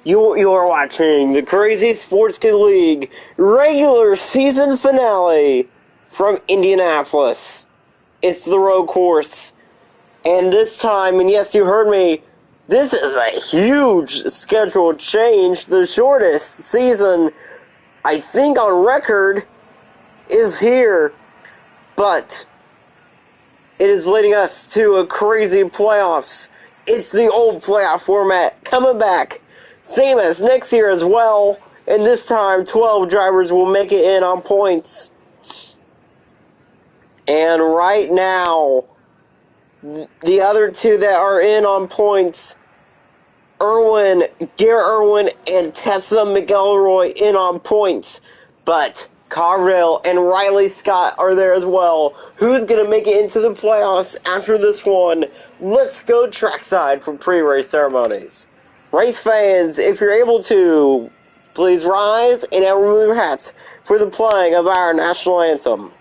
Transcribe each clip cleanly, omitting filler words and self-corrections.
You are watching the Crazy Sports Kid League regular season finale from Indianapolis. It's the road course. And this time, and yes, you heard me, this is a huge schedule change. The shortest season, I think, on record is here. But it is leading us to a crazy playoffs. It's the old playoff format coming back. Same as next year as well. And this time, 12 drivers will make it in on points. And right now, the other two that are in on points, Garrett Irwin, and Tessa McElroy in on points. But Carville and Riley Scott are there as well. Who's going to make it into the playoffs after this one? Let's go trackside for pre-race ceremonies. Race fans, if you're able to, please rise and now remove your hats for the playing of our national anthem.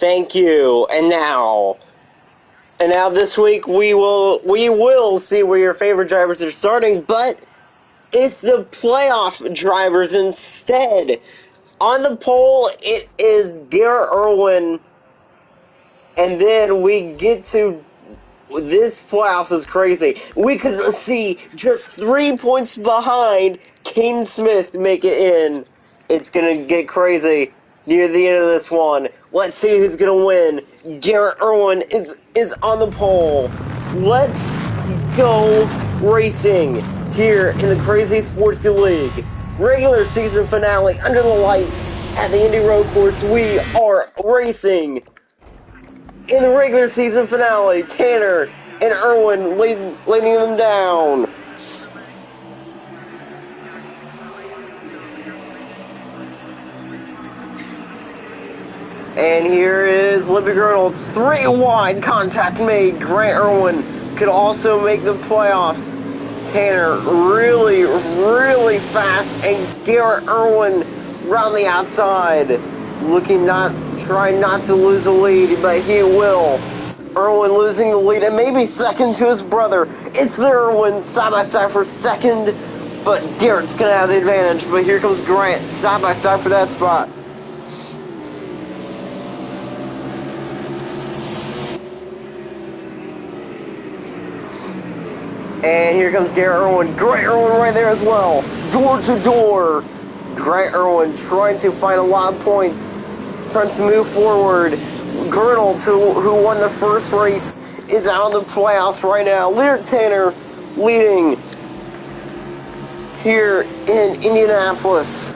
Thank you. And now this week we will see where your favorite drivers are starting, but it's the playoff drivers instead. On the pole, it is Garrett Irwin, and then we get to this playoffs is crazy. We could see just 3 points behind Caden Smith make it in. It's gonna get crazy near the end of this one. Let's see who's gonna win. Garrett Irwin is on the pole. Let's go racing here in the Crazy Sports Kid League. Regular season finale under the lights at the Indy Road Course. We are racing. In the regular season finale, Tanner and Irwin leading them down. And here is Libby Girdles. 3 wide contact made. Grant Irwin could also make the playoffs. Tanner really, really fast. And Garrett Irwin around the outside. Trying not to lose the lead, but he will. Irwin losing the lead and maybe second to his brother. It's the Irwin side by side for second, but Garrett's gonna have the advantage. But here comes Grant side by side for that spot. And here comes Garrett Irwin. Grant Irwin right there as well. Door to door. Grant Irwin trying to find a lot of points. Trying to move forward. Girdles, who won the first race, is out of the playoffs right now. Lyric Tanner leading here in Indianapolis.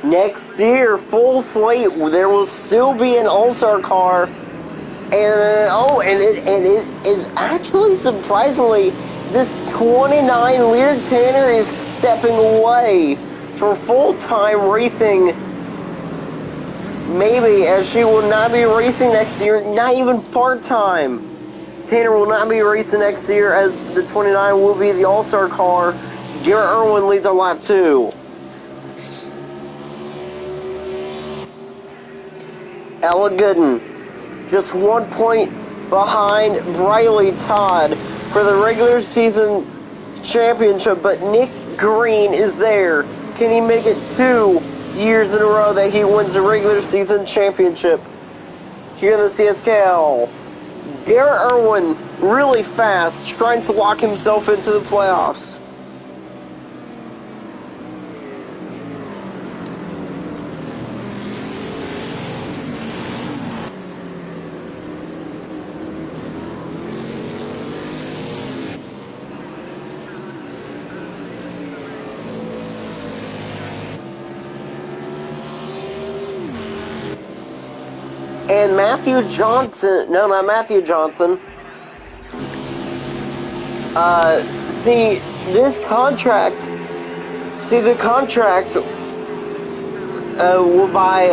Next year, full slate, there will still be an All-Star car. And it is actually surprisingly this 29 Lear Tanner is stepping away from full-time racing, maybe, as she will not be racing next year, not even part-time. Tanner will not be racing next year, as the 29 will be the All-Star car. Garrett Irwin leads on lap 2. Ella Gooden, just 1 point behind Briley Todd for the regular season championship, but Nick Green is there. Can he make it 2 years in a row that he wins the regular season championship here in the CSKL? Garrett Irwin really fast, trying to lock himself into the playoffs. And Matthew Johnson, no, not Matthew Johnson. See, this contract, the contracts will buy,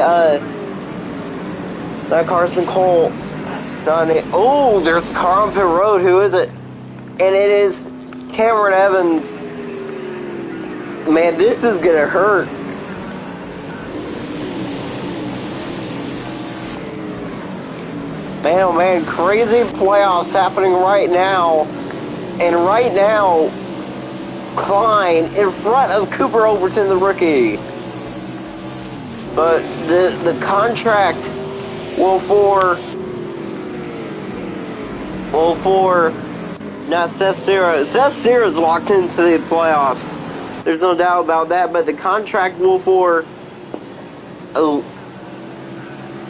not Carson Cole. Oh, there's a car on pit road. Who is it? And it is Cameron Evans. Man, this is gonna hurt. Man, oh man, crazy playoffs happening right now. And right now, Klein in front of Cooper Overton, the rookie. But the contract will for not Seth Serra. Seth Serra's locked into the playoffs. There's no doubt about that. But the contract will for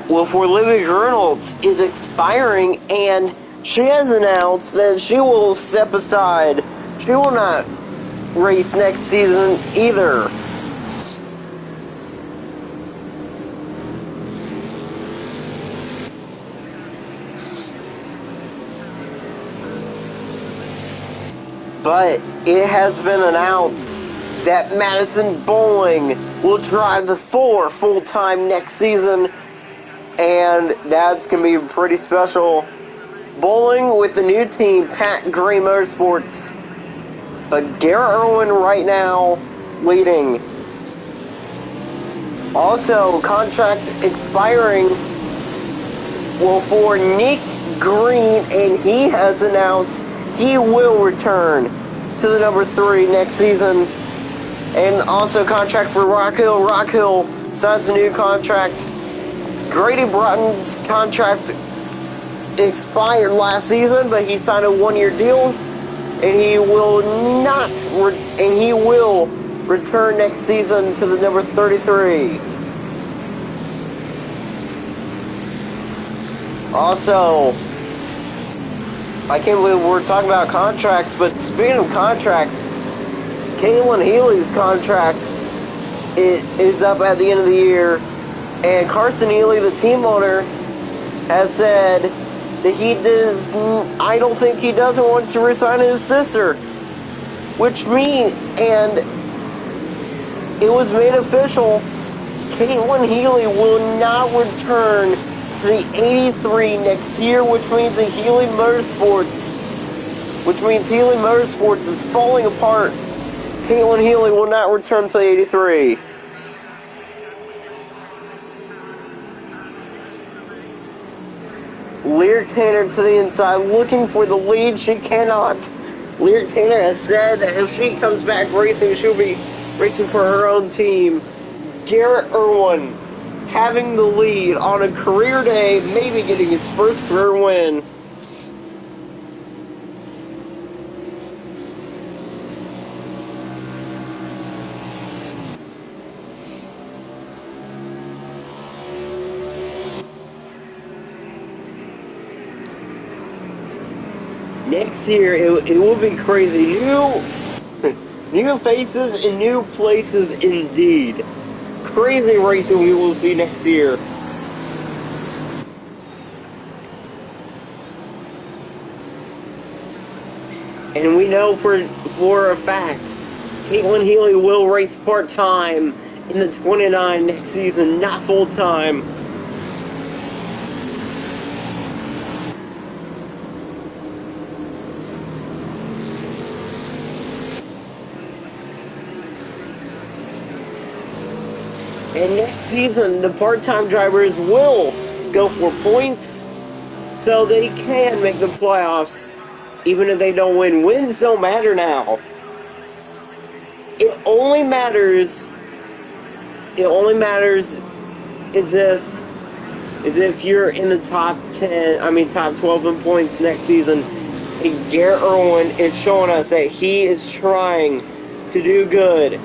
Libby Reynolds is expiring, and she has announced that she will step aside. She will not race next season either. But it has been announced that Madison Bowling will drive the 4 full-time next season, and that's going to be pretty special. Bowling with the new team, Pat Gray Motorsports. But Garrett Irwin right now leading. Also, contract expiring for Nick Green, and he has announced he will return to the number 3 next season. And also contract for Rock Hill. Rock Hill signs a new contract. Grady Broughton's contract expired last season, but he signed a 1-year deal, and he will return next season to the number 33. Also, I can't believe we're talking about contracts, but speaking of contracts, Caitlin Healy's contract is up at the end of the year, and Carson Healy, the team owner, has said that I don't think he doesn't want to resign his sister, and it was made official, Caitlin Healy will not return to the 83 next year, which means Healy Motorsports is falling apart. Caitlin Healy will not return to the 83. Lear Tanner to the inside, looking for the lead. She cannot. Lear Tanner has said that if she comes back racing, she'll be racing for her own team. Garrett Irwin having the lead on a career day, maybe getting his first career win. Next year, it will be crazy. New faces and new places indeed. Crazy racing we will see next year. And we know for a fact, Caitlin Healy will race part-time in the 29 next season, not full-time. And next season, the part-time drivers will go for points so they can make the playoffs, even if they don't win. Wins don't matter now. It only matters is if you're in the top 10, top 12 in points next season. And Garrett Irwin is showing us that he is trying to do good,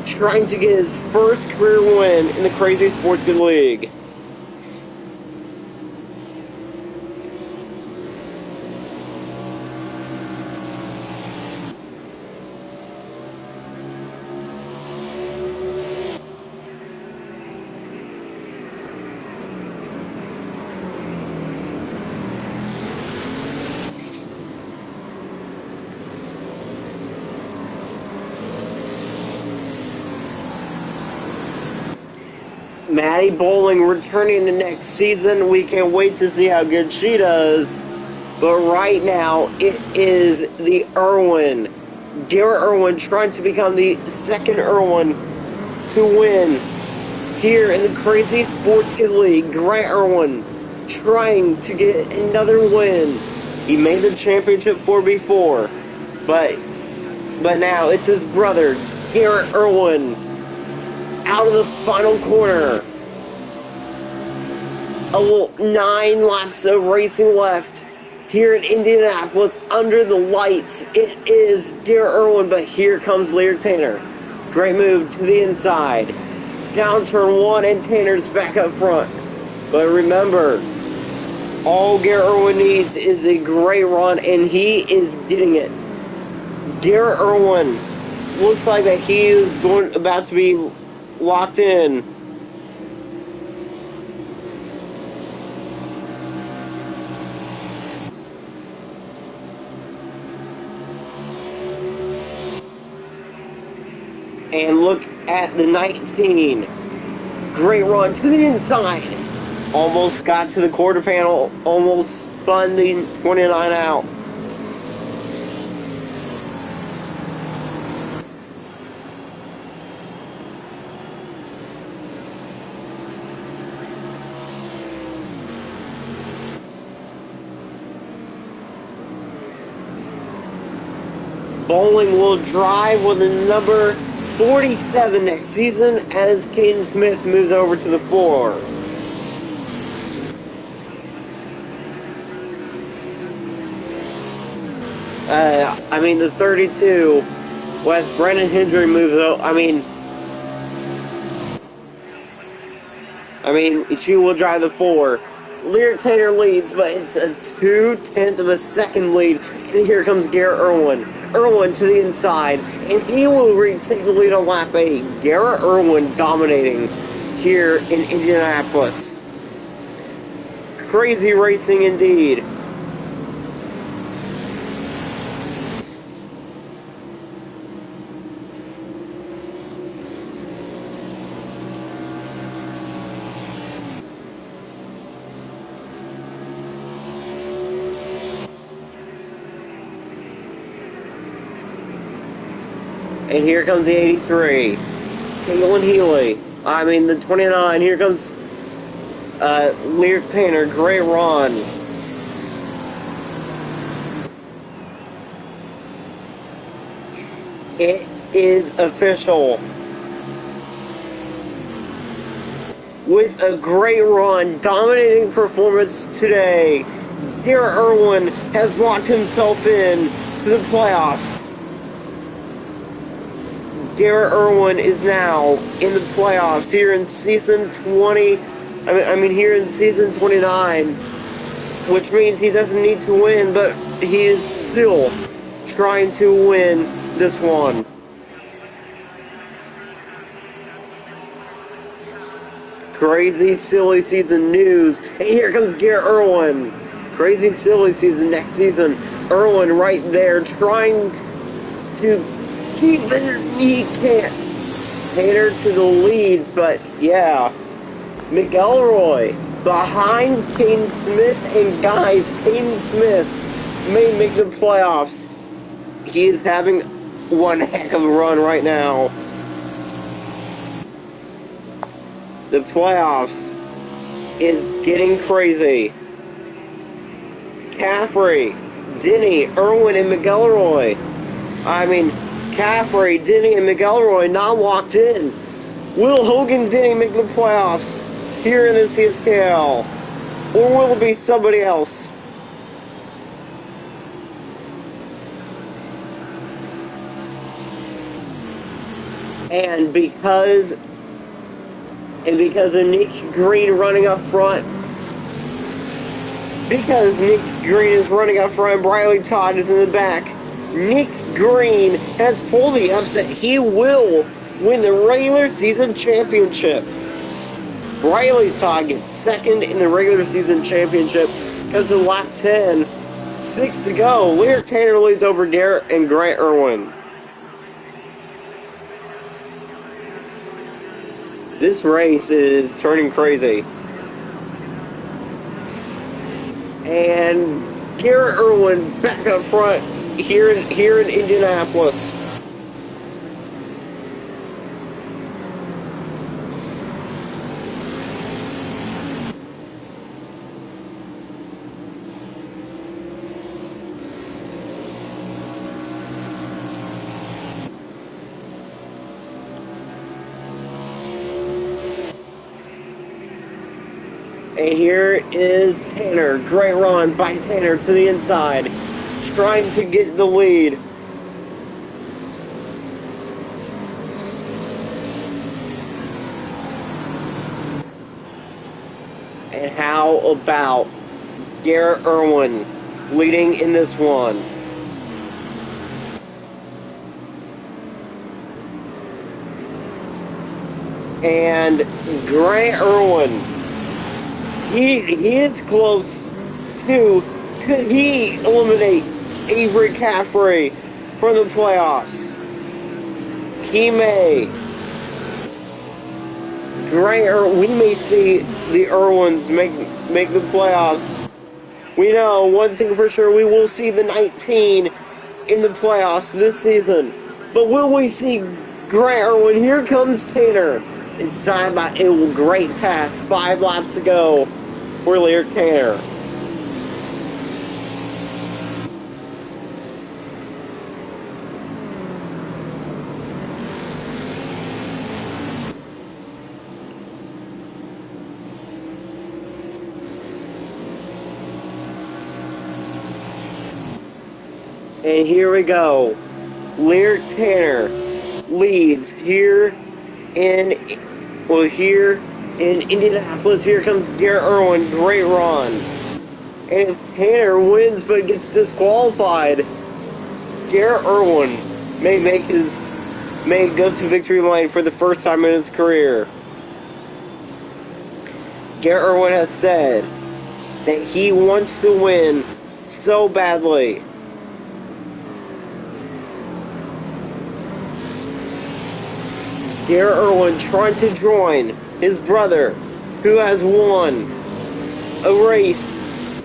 trying to get his first career win in the Crazy Sports Good League. Maddie Bowling returning the next season. We can't wait to see how good she does. But right now, it is the Irwin. Garrett Irwin trying to become the second Irwin to win here in the Crazy Sports Kid League. Grant Irwin trying to get another win. He made the championship 4x4. But now it's his brother, Garrett Irwin, out of the final corner. 9 laps of racing left here in Indianapolis under the lights. It is Garrett Irwin, but here comes Lear Tanner. Great move to the inside. Down turn 1, and Tanner's back up front. But remember, all Garrett Irwin needs is a great run, and he is getting it. Garrett Irwin looks like that he is about to be locked in. And look at the 19. Great run to the inside. Almost got to the quarter panel. Almost spun the 29 out. Bowling will drive with the number 47 next season as Caden Smith moves over to the 4. The 32. Wes Brennan Hendry moves over. She will drive the 4. Lear Taylor leads, but it's a 2/10 of a second lead. And here comes Garrett Irwin. Irwin to the inside, and he will retake the lead on lap 8. Garrett Irwin dominating here in Indianapolis. Crazy racing indeed. And here comes the 83. Caitlin Healy. The 29. Here comes Lear Tanner. Great run. It is official. With a great run, dominating performance today, Garrett Irwin has locked himself in to the playoffs. Garrett Irwin is now in the playoffs here in season 20. Here in season 29, which means he doesn't need to win, but he is still trying to win this one. Crazy silly season news. And here comes Garrett Irwin. Crazy silly season next season. Irwin right there trying to keep it. He can't. Tanner to the lead, but yeah. McElroy behind Caden Smith, and guys, Caden Smith may make the playoffs. He is having one heck of a run right now. The playoffs is getting crazy. Caffrey, Denny, Irwin, and McElroy. Caffrey, Denny, and McElroy not locked in. Will Hogan Denny make the playoffs here in the CSKL? Or will it be somebody else? And because of Nick Green running up front, because Nick Green is running up front, Briley Todd is in the back. Nick Green has pulled the upset. He will win the regular season championship. Briley Todd gets second in the regular season championship because of lap 10. 6 to go. Lyric Tanner leads over Garrett and Grant Irwin. This race is turning crazy. And Garrett Irwin back up front here in Indianapolis. And here is Tanner. Great run by Tanner to the inside, trying to get the lead. And how about Garrett Irwin leading in this one? And Grant Irwin, he is close to, could he eliminate Avery Caffrey from the playoffs? He may. We may see the Irwins make the playoffs. We know one thing for sure, we will see the 19 in the playoffs this season. But will we see Grant Irwin? Here comes Tanner. Inside by a great pass. 5 laps to go for Lyric Tanner. And here we go. Lyric Tanner leads here in Indianapolis. Here comes Garrett Irwin. Great run. And if Tanner wins but gets disqualified, Garrett Irwin may go to victory lane for the first time in his career. Garrett Irwin has said that he wants to win so badly. Garrett Irwin trying to join his brother, who has won a race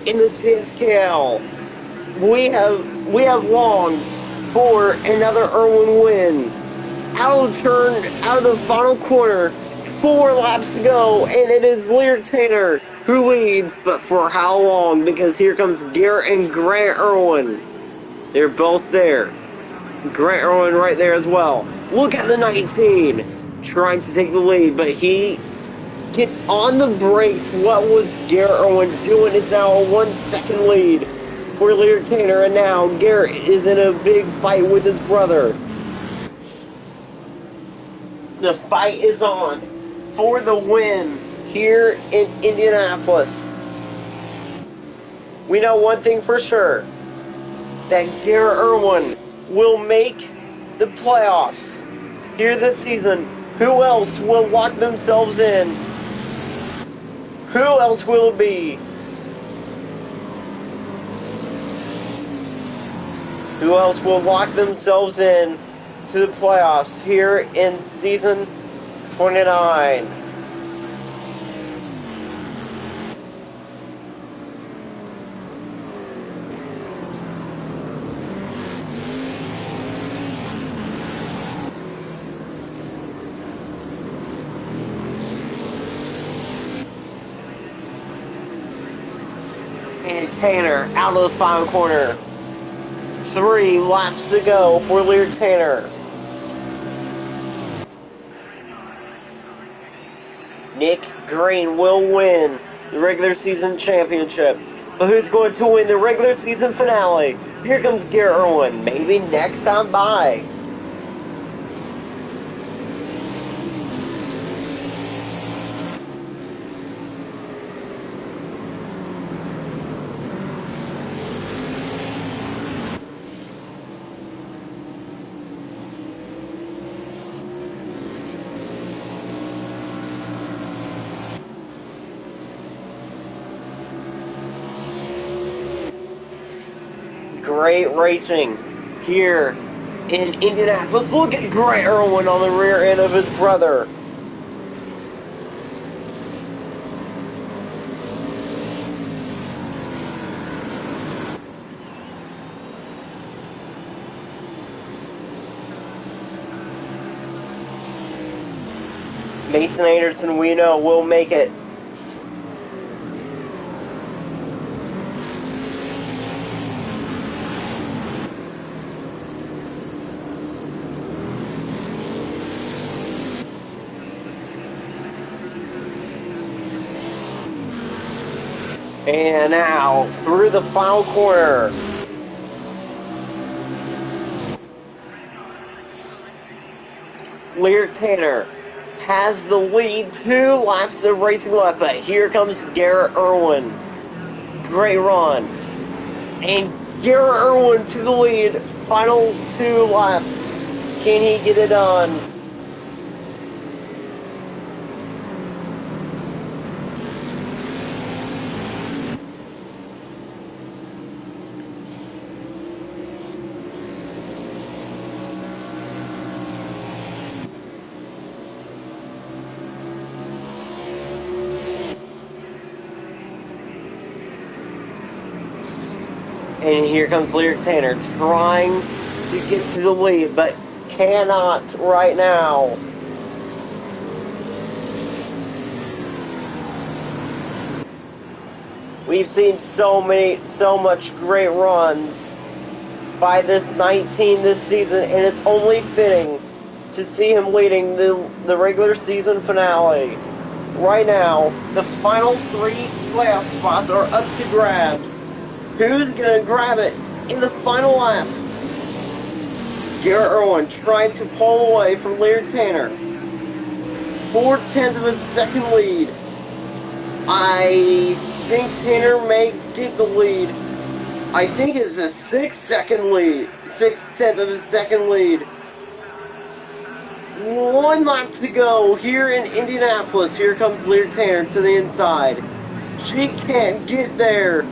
in the CSKL. We have longed for another Irwin win. Out of the final corner, 4 laps to go, and it is Lyric Tanner who leads, but for how long? Because here comes Garrett and Grant Irwin. They're both there. Grant Irwin right there as well. Look at the 19, trying to take the lead, but he gets on the brakes. What was Garrett Irwin doing? It's now a 1-second lead for Lyric Tanner, and now Garrett is in a big fight with his brother. The fight is on for the win here in Indianapolis. We know one thing for sure, that Garrett Irwin will make the playoffs here this season. Who else will lock themselves in? Who else will it be? Who else will lock themselves in to the playoffs here in season 29? And Tanner out of the final corner. 3 laps to go for Lear Tanner. Nick Green will win the regular season championship. But who's going to win the regular season finale? Here comes Garrett Irwin. Maybe next time by. Great racing here in Indianapolis. Look at Garrett Irwin on the rear end of his brother. Mason Anderson, we know, will make it. And now, through the final corner. Lear Tanner has the lead, 2 laps of racing left, but here comes Garrett Irwin. Great run. And Garrett Irwin to the lead, final 2 laps. Can he get it done? And here comes Lear Tanner trying to get to the lead, but cannot right now. We've seen so much great runs by this 19 this season, and it's only fitting to see him leading the regular season finale. Right now, the final 3 playoff spots are up to grabs. Who's going to grab it in the final lap? Garrett Irwin trying to pull away from Lear Tanner. 4/10 of a second lead. I think Tanner may get the lead. I think it's a 6-second lead. 6/10 of a second lead. 1 lap to go here in Indianapolis. Here comes Lear Tanner to the inside. She can't get there.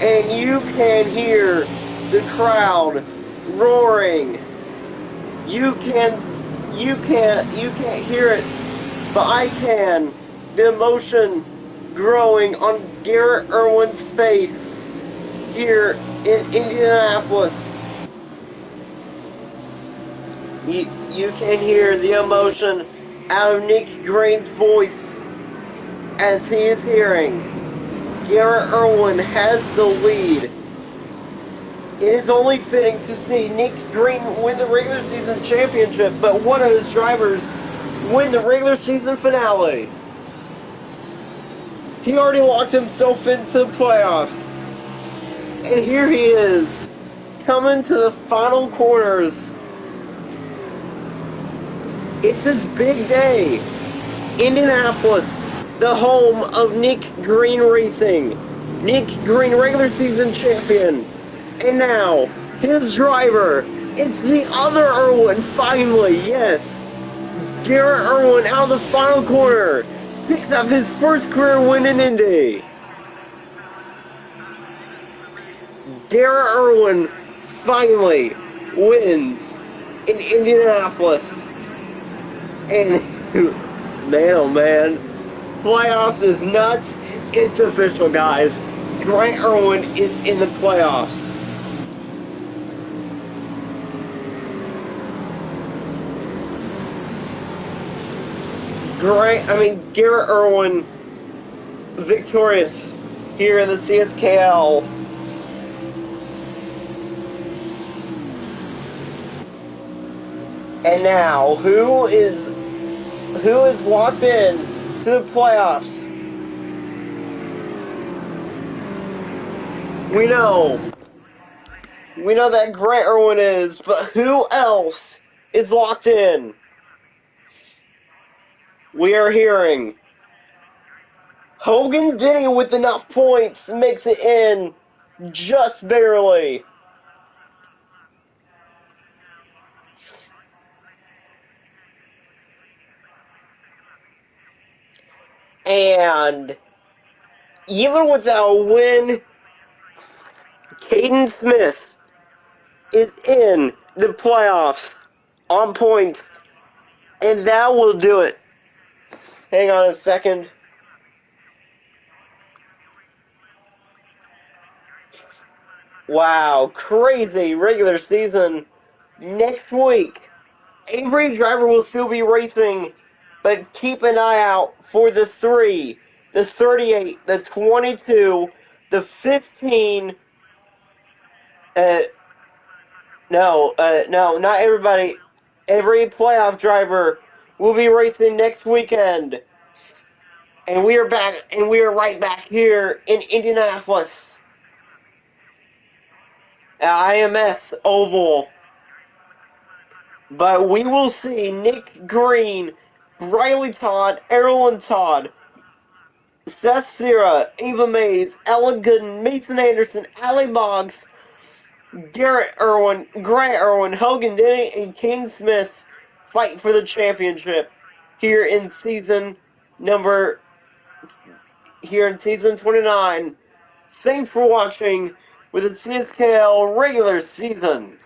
And you can hear the crowd roaring. You can't hear it, but I can. The emotion growing on Garrett Irwin's face here in Indianapolis. You can hear the emotion out of Nick Green's voice as he is hearing Garrett Irwin has the lead. It is only fitting to see Nick Green win the regular season championship, but one of his drivers win the regular season finale. He already locked himself into the playoffs. And here he is, coming to the final corners. It's his big day. Indianapolis, the home of Nick Green Racing. Nick Green, regular season champion. And now, his driver, it's the other Irwin, finally, yes. Garrett Irwin out of the final corner, picks up his first career win in Indy. Garrett Irwin finally wins in Indianapolis. And man, oh man, playoffs is nuts. It's official, guys. Grant Irwin is in the playoffs. Garrett Irwin victorious here in the CSKL. And now, who is locked in to the playoffs? We know that Grant Irwin is, but who else is locked in? We are hearing Hogan Denny with enough points makes it in just barely. And even without a win, Caden Smith is in the playoffs on points. And that will do it. Hang on a second. Wow, crazy regular season. Next week, every driver will still be racing, but keep an eye out for the 3, the 38, the 22, the 15. No, not everybody. Every playoff driver will be racing next weekend. And we are back, and we are right back here in Indianapolis at IMS Oval. But we will see Nick Green, Riley Todd, Erlen Todd, Seth Sierra, Ava Mays, Ella Gooden, Mason Anderson, Allie Boggs, Garrett Irwin, Grant Irwin, Hogan Denny, and King Smith fight for the championship here in season 29. Thanks for watching with the CSKL regular season.